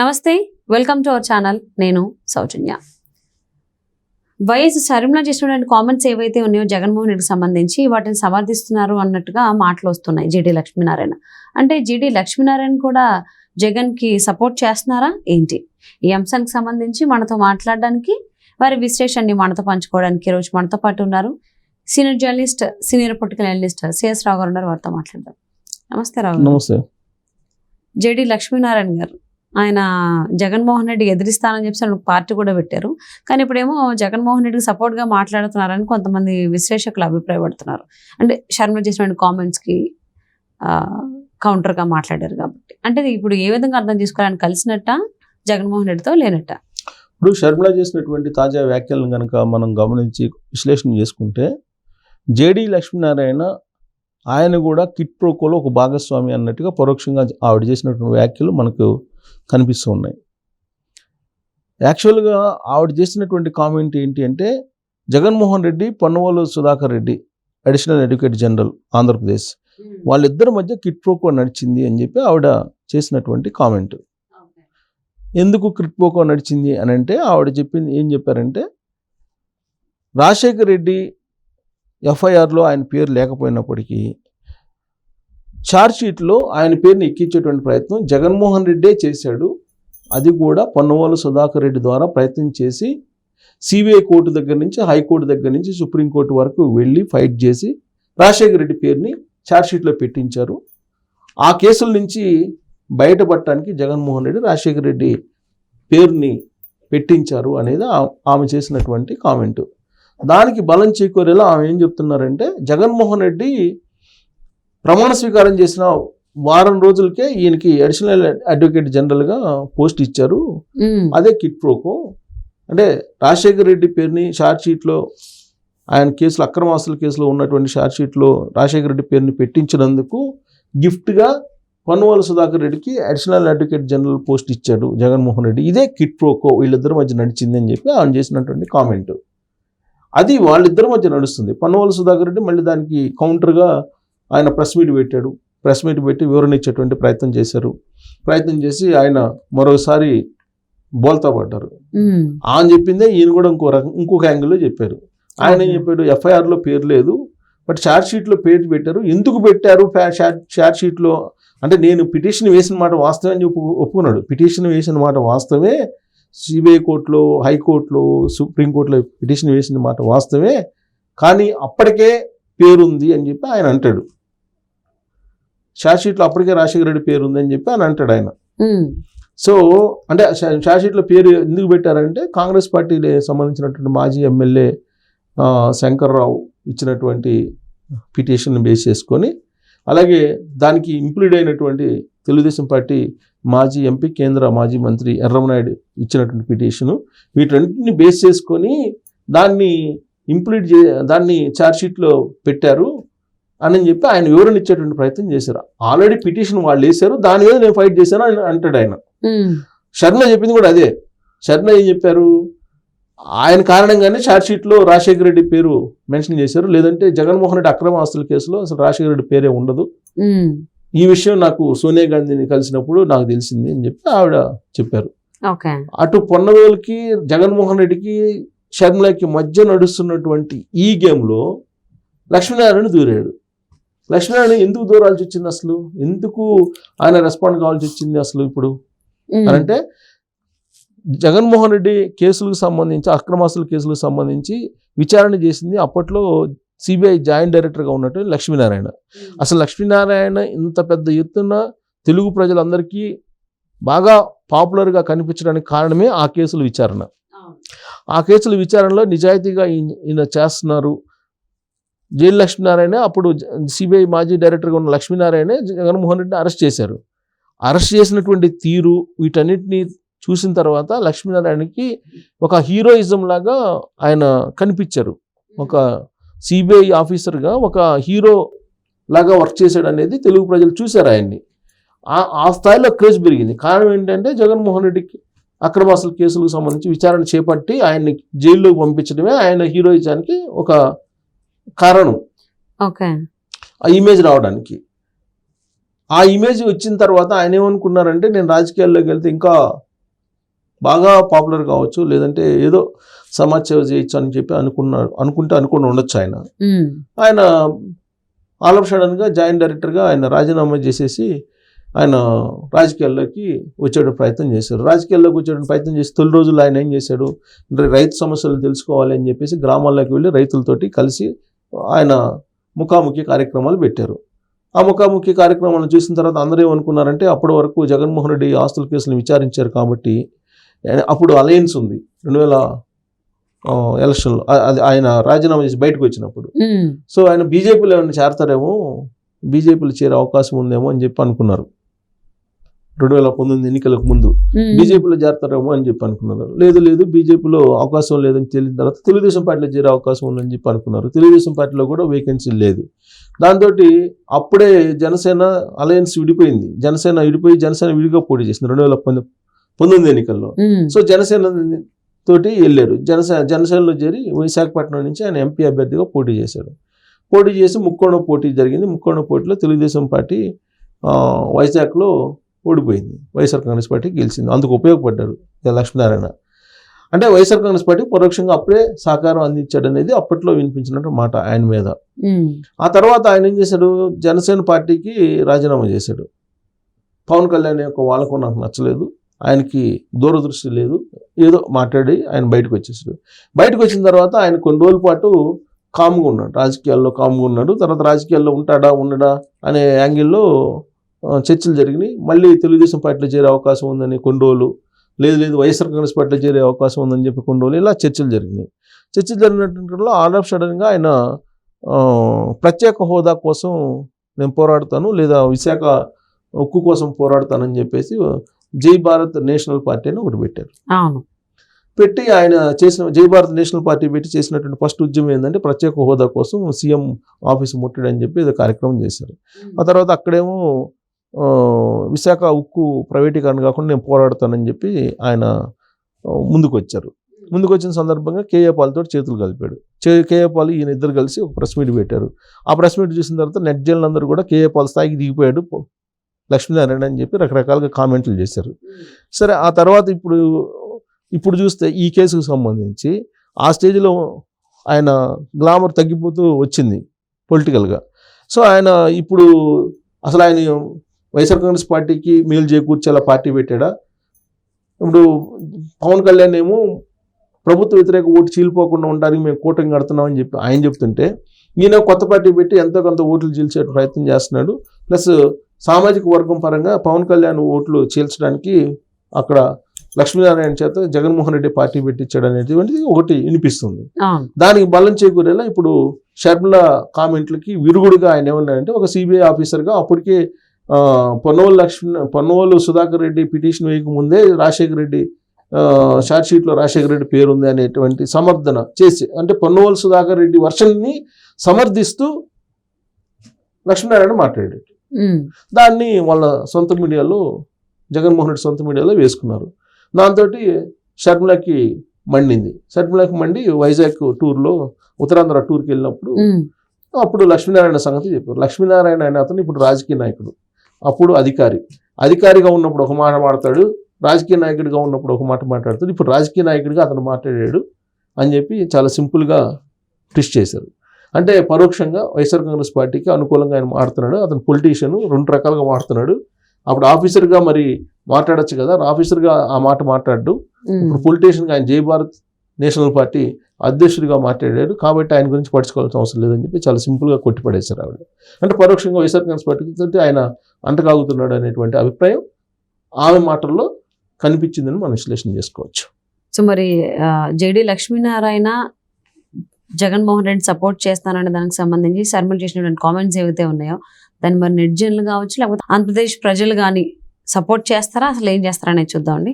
నమస్తే, welcome to our channel. నేను సౌజన్య. YS Sharmila చేసినటువంటి కామెంట్స్ ఏవైతే ఉన్నాయో జగన్మోహన్ రెడ్డికి సంబంధించి వాటిని సమర్థిస్తున్నారు అన్నట్టుగా మాటలు వస్తున్నాయి. జీడీ లక్ష్మీనారాయణ అంటే జీడీ లక్ష్మీనారాయణ కూడా జగన్కి సపోర్ట్ చేస్తున్నారా ఏంటి? ఈ అంశానికి సంబంధించి మనతో మాట్లాడడానికి, వారి విశ్లేషణని మనతో పంచుకోవడానికి ఈరోజు మనతో పాటు ఉన్నారు senior journalist, senior political analyst CS Rao garu ఉన్నారు. వారితో మాట్లాడదాం. నమస్తే రావు. నమస్తే. జీడీ లక్ష్మీనారాయణ గారు ఆయన జగన్మోహన్ రెడ్డి ఎదిరిస్తానని చెప్పి పార్టీ కూడా పెట్టారు. కానీ ఇప్పుడేమో జగన్మోహన్ రెడ్డికి సపోర్ట్గా మాట్లాడుతున్నారని కొంతమంది విశ్లేషకులు అభిప్రాయపడుతున్నారు. అంటే షర్మిల చేసినటువంటి కామెంట్స్కి కౌంటర్గా మాట్లాడారు కాబట్టి. అంటే ఇప్పుడు ఏ విధంగా అర్థం చేసుకోవాలని, కలిసినట్ట జగన్మోహన్ రెడ్డితో లేనట్ట? ఇప్పుడు షర్మిల చేసినటువంటి తాజా వ్యాఖ్యలను కనుక మనం గమనించి విశ్లేషణ చేసుకుంటే, జేడీ లక్ష్మీనారాయణ ఆయన కూడా కిట్ ప్రోకోలో ఒక భాగస్వామి అన్నట్టుగా పరోక్షంగా ఆవిడ చేసినటువంటి వ్యాఖ్యలు మనకు కనిపిస్తూ ఉన్నాయి. యాక్చువల్గా ఆవిడ చేసినటువంటి కామెంట్ ఏంటి అంటే, Jaganmohan Reddy, Ponnavolu Sudhakar Reddy additional advocate general Andhra Pradesh, వాళ్ళిద్దరి మధ్య కిట్ ప్రోకో నడిచింది అని చెప్పి ఆవిడ చేసినటువంటి కామెంట్. ఎందుకు కిట్ ప్రోకో నడిచింది అని అంటే, ఆవిడ చెప్పింది ఏం చెప్పారంటే, రాజశేఖర్ రెడ్డి ఎఫ్ఐఆర్లో ఆయన పేరు లేకపోయినప్పటికీ ఛార్జ్షీట్లో ఆయన పేరుని ఎక్కించేటువంటి ప్రయత్నం జగన్మోహన్ రెడ్డే చేశాడు. అది కూడా పొన్నవోలు సుధాకర్ రెడ్డి ద్వారా ప్రయత్నం చేసి సిబిఐ కోర్టు దగ్గర నుంచి, హైకోర్టు దగ్గర నుంచి సుప్రీంకోర్టు వరకు వెళ్ళి ఫైట్ చేసి రాజశేఖర్ రెడ్డి పేరుని ఛార్జ్షీట్లో పెట్టించారు. ఆ కేసుల నుంచి బయటపడటానికి జగన్మోహన్ రెడ్డి రాజశేఖర్ రెడ్డి పేరుని పెట్టించారు అనేది ఆమె చేసినటువంటి కామెంటు. దానికి బలం చేకూరేలా ఆమె ఏం చెప్తున్నారంటే, జగన్మోహన్ రెడ్డి ప్రమాణ స్వీకారం చేసిన వారం రోజులకే ఈయనకి అడిషనల్ అడ్వకేట్ జనరల్గా పోస్ట్ ఇచ్చారు. అదే కిట్ ప్రోకో. అంటే రాజశేఖర్ రెడ్డి పేరుని ఛార్జ్షీట్లో, ఆయన కేసులు, అక్రమాస్తుల కేసులో ఉన్నటువంటి ఛార్జ్షీట్లో రాజశేఖర్ రెడ్డి పేరుని పెట్టించినందుకు గిఫ్ట్గా పొన్నవోలు సుధాకర్ రెడ్డికి అడిషనల్ అడ్వకేట్ జనరల్ పోస్ట్ ఇచ్చాడు జగన్మోహన్ రెడ్డి. ఇదే కిట్ ప్రోకో వీళ్ళిద్దరి మధ్య నడిచింది అని చెప్పి ఆయన చేసినటువంటి కామెంట్. అది వాళ్ళిద్దరి మధ్య నడుస్తుంది. పొన్నవోలు సుధాకర్ రెడ్డి మళ్ళీ దానికి కౌంటర్గా ఆయన ప్రెస్ మీట్ పెట్టాడు. ప్రెస్ మీట్ పెట్టి వివరణ ఇచ్చేటువంటి ప్రయత్నం ప్రయత్నం చేసి ఆయన మరోసారి బోల్తా పడ్డారు. ఆయన చెప్పిందే ఈయన కూడా ఇంకొక యాంగిల్లో చెప్పారు. ఆయన ఏం చెప్పాడు, ఎఫ్ఐఆర్లో పేరు లేదు, బట్ ఛార్జ్షీట్లో పేరు పెట్టారు. ఎందుకు పెట్టారు ఛార్జ్షీట్లో అంటే, నేను పిటిషన్ వేసిన మాట వాస్తవే అని చెప్పి ఒప్పుకున్నాడు. పిటిషన్ వేసిన మాట వాస్తవే, సిబిఐ కోర్టులో, హైకోర్టులో, సుప్రీంకోర్టులో పిటిషన్ వేసిన మాట వాస్తవే, కానీ అప్పటికే పేరుంది అని చెప్పి ఆయన అంటాడు. ఛార్జ్షీట్లో అప్పటికే రాజశేఖర రెడ్డి పేరు ఉంది అని చెప్పి ఆయన అంటాడు ఆయన. సో అంటే ఛార్జ్షీట్లో పేరు ఎందుకు పెట్టారంటే, కాంగ్రెస్ పార్టీకి సంబంధించినటువంటి మాజీ ఎమ్మెల్యే శంకర్రావు ఇచ్చినటువంటి పిటిషన్ బేస్ చేసుకొని, అలాగే దానికి ఇంప్లీడ్ అయినటువంటి తెలుగుదేశం పార్టీ మాజీ ఎంపీ, కేంద్ర మాజీ మంత్రి ఎర్రమనాయుడు ఇచ్చినటువంటి పిటిషను, వీటన్నిటిని బేస్ చేసుకొని దాన్ని దాన్ని ఛార్జ్షీట్లో పెట్టారు అని చెప్పి ఆయన వివరణ ఇచ్చేటువంటి ప్రయత్నం చేశారు. ఆల్రెడీ పిటిషన్ వాళ్ళు వేశారు, దాని మీద నేను ఫైట్ చేశాను అని అంటాడు ఆయన. షర్మిల చెప్పింది కూడా అదే. షర్మిల ఏం చెప్పారు, ఆయన కారణంగానే ఛార్జ్షీట్లో రాజశేఖర రెడ్డి పేరు మెన్షన్ చేశారు, లేదంటే జగన్మోహన్ రెడ్డి అక్రమ ఆస్తుల కేసులో అసలు రాజశేఖర రెడ్డి పేరే ఉండదు. ఈ విషయం నాకు సోనియా గాంధీని కలిసినప్పుడు నాకు తెలిసింది అని చెప్పి ఆవిడ చెప్పారు. అటు పొన్నవేలుకి, జగన్మోహన్ రెడ్డికి, షర్మిలకి మధ్య నడుస్తున్నటువంటి ఈ గేమ్లో లక్ష్మీనారాయణ దూరాడు. లక్ష్మీనారాయణ ఎందుకు దూరాల్సి వచ్చింది అసలు? ఎందుకు ఆయన రెస్పాండ్ కావాల్సి వచ్చింది అసలు ఇప్పుడు అంటే, జగన్మోహన్ రెడ్డి కేసులకు సంబంధించి, అక్రమాస్తుల కేసులకు సంబంధించి విచారణ చేసింది అప్పట్లో సిబిఐ జాయింట్ డైరెక్టర్గా ఉన్నట్టు లక్ష్మీనారాయణ. అసలు లక్ష్మీనారాయణ ఇంత పెద్ద ఎత్తున తెలుగు ప్రజలందరికీ బాగా పాపులర్గా కనిపించడానికి కారణమే ఆ కేసుల విచారణ. ఆ కేసుల విచారణలో నిజాయితీగా ఈయన చేస్తున్నారు. జైలు లక్ష్మీనారాయణ, అప్పుడు సిబిఐ మాజీ డైరెక్టర్గా ఉన్న లక్ష్మీనారాయణ జగన్మోహన్ రెడ్డిని అరెస్ట్ చేశారు. అరెస్ట్ చేసినటువంటి తీరు, వీటన్నిటిని చూసిన తర్వాత లక్ష్మీనారాయణకి ఒక హీరోయిజం లాగా ఆయన కనిపించారు. ఒక సిబిఐ ఆఫీసర్గా ఒక హీరో లాగా వర్క్ చేశాడు అనేది తెలుగు ప్రజలు చూశారు ఆయన్ని. ఆ స్థాయిలో క్రేజ్ పెరిగింది. కారణం ఏంటంటే, జగన్మోహన్ రెడ్డికి అక్రమాస్తుల కేసులకు సంబంధించి విచారణ చేపట్టి ఆయన్ని జైల్లోకి పంపించడమే ఆయన హీరోయిజానికి ఒక కారణం. ఆ ఇమేజ్ రావడానికి. ఆ ఇమేజ్ వచ్చిన తర్వాత ఆయన ఏమనుకున్నారంటే, నేను రాజకీయాల్లోకి వెళ్తే ఇంకా బాగా పాపులర్ కావచ్చు, లేదంటే ఏదో సమాజ సేవ చేయొచ్చు అని చెప్పి అనుకుని ఉండొచ్చు ఆయన. ఆయన ఆల్ ఆఫ్ సడన్గా జాయింట్ డైరెక్టర్గా ఆయన రాజీనామా చేసేసి ఆయన రాజకీయాల్లోకి వచ్చేట ప్రయత్నం చేశారు. రాజకీయాల్లోకి వచ్చేట ప్రయత్నం చేసి తొలి రోజుల్లో ఆయన ఏం చేశాడు, రైతు సమస్యలు తెలుసుకోవాలి అని చెప్పేసి గ్రామాల్లోకి వెళ్ళి రైతులతోటి కలిసి ఆయన ముఖాముఖి కార్యక్రమాలు పెట్టారు. ఆ ముఖాముఖి కార్యక్రమాలను చూసిన తర్వాత అందరూ ఏమనుకున్నారంటే, అప్పటి వరకు జగన్మోహన్ రెడ్డి ఆస్తుల కేసులను విచారించారు కాబట్టి అప్పుడు అలయన్స్ ఉంది 2000 ఎలక్షన్లో, అది ఆయన రాజీనామా చేసి బయటకు వచ్చినప్పుడు. సో ఆయన బీజేపీలో ఏమైనా చేరతారేమో, బీజేపీలో చేరే అవకాశం ఉందేమో అని చెప్పి అనుకున్నారు. 2019 ఎన్నికలకు ముందు బీజేపీలో చేరతారేమో అని చెప్పి అనుకున్నారు. లేదు బీజేపీలో అవకాశం లేదని తెలియని తర్వాత తెలుగుదేశం పార్టీలో చేరే అవకాశం ఉందని చెప్పి అనుకున్నారు. తెలుగుదేశం పార్టీలో కూడా వేకెన్సీ లేదు. దాంతో అప్పుడే జనసేన అలయన్స్ విడిపోయింది. జనసేన విడిగా పోటీ చేసింది 2019 ఎన్నికల్లో. సో జనసేన తోటి వెళ్ళారు. జనసేనలో చేరి విశాఖపట్నం నుంచి ఆయన ఎంపీ అభ్యర్థిగా పోటీ చేశాడు. పోటీ చేసి ముక్కోణం పోటీ జరిగింది. ముక్కోణం పోటీలో తెలుగుదేశం పార్టీ వైజాగ్లో ఓడిపోయింది. వైఎస్ఆర్ కాంగ్రెస్ పార్టీ గెలిచింది. అందుకు ఉపయోగపడ్డాడు లక్ష్మీనారాయణ. అంటే వైఎస్ఆర్ కాంగ్రెస్ పార్టీ పరోక్షంగా అప్పుడే సహకారం అందించాడు అనేది అప్పట్లో వినిపించినట్టు మాట ఆయన మీద. ఆ తర్వాత ఆయన ఏం చేశాడు, జనసేన పార్టీకి రాజీనామా చేశాడు. పవన్ కళ్యాణ్ యొక్క వాళ్ళకు నాకు నచ్చలేదు, ఆయనకి దూరదృష్టి లేదు, ఏదో మాట్లాడి ఆయన బయటకు వచ్చేసాడు. బయటకు వచ్చిన తర్వాత ఆయన కొన్ని రోజుల పాటు కామ్గా ఉన్నాడు, రాజకీయాల్లో కామ్గా ఉన్నాడు. తర్వాత రాజకీయాల్లో ఉంటాడా ఉండడా అనే యాంగిల్లో చర్చలు జరిగినాయి. మళ్ళీ తెలుగుదేశం పార్టీలో చేరే అవకాశం ఉందని కొన్ని రోజులు, లేదు వైఎస్ఆర్ కాంగ్రెస్ పార్టీలో చేరే అవకాశం ఉందని చెప్పి కొన్ని రోజులు ఇలా చర్చలు జరిగినాయి. చర్చలు జరిగినట్టులో ఆల్ ఆఫ్ సడన్గా ఆయన ప్రత్యేక హోదా కోసం నేను పోరాడతాను, లేదా విశాఖ ఉక్కు కోసం పోరాడతానని చెప్పేసి జై భారత్ నేషనల్ పార్టీ అని ఒకటి పెట్టారు. పెట్టి ఆయన చేసిన జై భారత్ నేషనల్ పార్టీ పెట్టి చేసినటువంటి ఫస్ట్ ఉద్యమం ఏంటంటే ప్రత్యేక హోదా కోసం సీఎం ఆఫీసు ముట్టడి అని చెప్పి ఏదో కార్యక్రమం చేశారు. ఆ తర్వాత అక్కడేమో విశాఖ ఉక్కు ప్రైవేటీకరణ కాకుండా నేను పోరాడతానని చెప్పి ఆయన ముందుకు వచ్చారు. ముందుకు వచ్చిన సందర్భంగా కేఏ పాల్తో చేతులు కలిపాడు. కేఏ పాల్ ఈయన ఇద్దరు కలిసి ఒక ప్రెస్ మీట్ పెట్టారు. ఆ ప్రెస్ మీట్ చూసిన తర్వాత నెట్ జైళ్ళందరూ కూడా కేఏ పాల్ స్థాయికి దిగిపోయాడు లక్ష్మీనారాయణ అని చెప్పి రకరకాలుగా కామెంట్లు చేశారు. సరే, ఆ తర్వాత ఇప్పుడు చూస్తే ఈ కేసుకు సంబంధించి ఆ స్టేజ్లో ఆయన గ్లామర్ తగ్గిపోతూ వచ్చింది పొలిటికల్గా. సో ఆయన ఇప్పుడు అసలు ఆయన వైఎస్ఆర్ కాంగ్రెస్ పార్టీకి మేలు చేకూర్చేలా పార్టీ పెట్టాడా? ఇప్పుడు పవన్ కళ్యాణ్ ఏమో ప్రభుత్వ వ్యతిరేక ఓటు చీలిపోకుండా ఉండడానికి మేము కూటమి కడుతున్నామని చెప్పి ఆయన చెప్తుంటే, ఈయన కొత్త పార్టీ పెట్టి ఎంతో కొంత ఓట్లు చీల్చే ప్రయత్నం చేస్తున్నాడు. ప్లస్ సామాజిక వర్గం పరంగా పవన్ కళ్యాణ్ ఓట్లు చీల్చడానికి అక్కడ లక్ష్మీనారాయణ చేత జగన్మోహన్ రెడ్డి పార్టీ పెట్టించాడు అనేటువంటిది ఒకటి వినిపిస్తుంది. దానికి బలం చేకూరేలా ఇప్పుడు షర్మిల కామెంట్లకి విరుగుడుగా ఆయన ఏమన్నాడంటే, ఒక సిబిఐ ఆఫీసర్గా అప్పటికే పొన్నవోలు సుధాకర్ రెడ్డి పిటిషన్ వేయక ముందే రాజశేఖర రెడ్డి షార్ట్ షీట్లో రాజశేఖర రెడ్డి పేరుంది అనేటువంటి సమర్థన చేసి, అంటే పొన్నవోలు సుధాకర్ రెడ్డి వర్షన్ని సమర్థిస్తూ లక్ష్మీనారాయణ మాట్లాడాడు. దాన్ని వాళ్ళ సొంత మీడియాలో, జగన్మోహన్ రెడ్డి సొంత మీడియాలో వేసుకున్నారు. దాంతో షర్మిలకి మండి వైజాగ్ టూర్లో ఉత్తరాంధ్ర టూర్కి వెళ్ళినప్పుడు అప్పుడు లక్ష్మీనారాయణ సంగతి చెప్పారు. లక్ష్మీనారాయణ అనే అతను ఇప్పుడు రాజకీయ నాయకుడు, అప్పుడు అధికారిగా ఉన్నప్పుడు ఒక మాట మాట్లాడు, రాజకీయ నాయకుడిగా ఉన్నప్పుడు ఒక మాట మాట్లాడుతాడు. ఇప్పుడు రాజకీయ నాయకుడిగా అతను మాట్లాడాడు అని చెప్పి చాలా సింపుల్గా ట్విస్ట్ చేశారు. అంటే పరోక్షంగా వైఎస్ఆర్ కాంగ్రెస్ పార్టీకి అనుకూలంగా ఆయన మాడుతున్నాడు. అతను పొలిటీషియన్, రెండు రకాలుగా మాడుతున్నాడు. అప్పుడు ఆఫీసర్గా మరి మాట్లాడచ్చు కదా, ఆఫీసర్గా ఆ మాట మాట్లాడు. ఇప్పుడు పొలిటీషియన్గా ఆయన జై భారత్ నేషనల్ పార్టీ అధ్యక్షుడిగా మాట్లాడాడు. కాబట్టి ఆయన గురించి పట్టించుకోవాల్సిన అవసరం లేదని చెప్పి చాలా సింపుల్గా కొట్టిపడేశారు ఆవిడ. అంటే పరోక్షంగా వైఎస్ఆర్ కాంగ్రెస్ పార్టీకి ఆయన అంటకాగుతున్నాడు అనేటువంటి అభిప్రాయం ఆమె మాటల్లో కనిపించిందని మనం విశ్లేషణ చేసుకోవచ్చు. సో మరి జేడి లక్ష్మీనారాయణ జగన్మోహన్ రెడ్డి సపోర్ట్ చేస్తాననే దానికి సంబంధించి శర్మలు చేసినటువంటి కామెంట్స్ ఏవైతే ఉన్నాయో దాన్ని మరి నెటిజన్లు కావచ్చు, లేకపోతే ఆంధ్రప్రదేశ్ ప్రజలు కానీ సపోర్ట్ చేస్తారా, అసలు ఏం చేస్తారా అనేది చూద్దామండి.